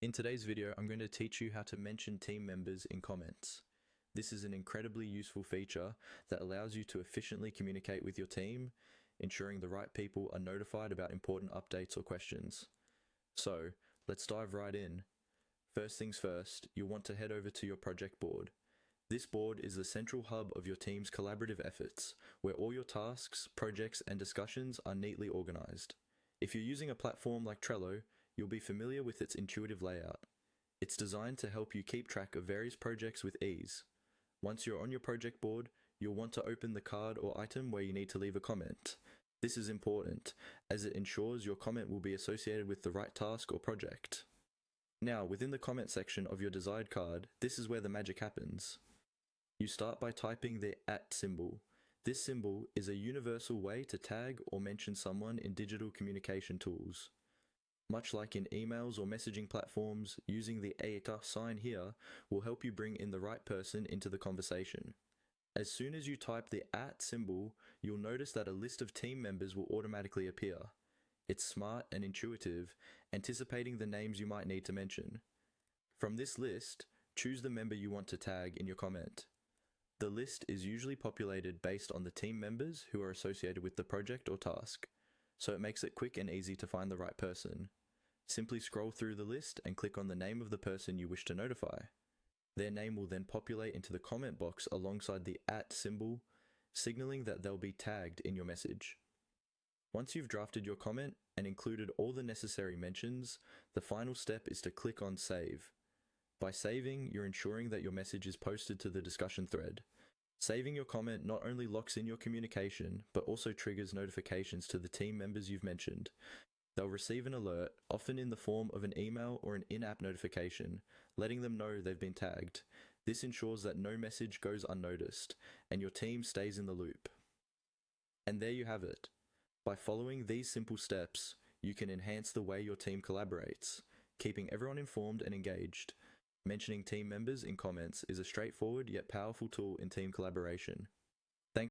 In today's video, I'm going to teach you how to mention team members in comments. This is an incredibly useful feature that allows you to efficiently communicate with your team, ensuring the right people are notified about important updates or questions. So, let's dive right in. First things first, you'll want to head over to your project board. This board is the central hub of your team's collaborative efforts, where all your tasks, projects, and discussions are neatly organized. If you're using a platform like Trello, you'll be familiar with its intuitive layout. It's designed to help you keep track of various projects with ease. Once you're on your project board, you'll want to open the card or item where you need to leave a comment. This is important, as it ensures your comment will be associated with the right task or project. Now, within the comment section of your desired card, this is where the magic happens. You start by typing the @ symbol. This symbol is a universal way to tag or mention someone in digital communication tools. Much like in emails or messaging platforms, using the @ sign here will help you bring in the right person into the conversation. As soon as you type the @ symbol, you'll notice that a list of team members will automatically appear. It's smart and intuitive, anticipating the names you might need to mention. From this list, choose the member you want to tag in your comment. The list is usually populated based on the team members who are associated with the project or task, so it makes it quick and easy to find the right person. Simply scroll through the list and click on the name of the person you wish to notify. Their name will then populate into the comment box alongside the @ symbol, signaling that they'll be tagged in your message. Once you've drafted your comment and included all the necessary mentions, the final step is to click on Save. By saving, you're ensuring that your message is posted to the discussion thread. Saving your comment not only locks in your communication, but also triggers notifications to the team members you've mentioned. They'll receive an alert, often in the form of an email or an in-app notification, letting them know they've been tagged. This ensures that no message goes unnoticed, and your team stays in the loop. And there you have it. By following these simple steps, you can enhance the way your team collaborates, keeping everyone informed and engaged. Mentioning team members in comments is a straightforward yet powerful tool in team collaboration.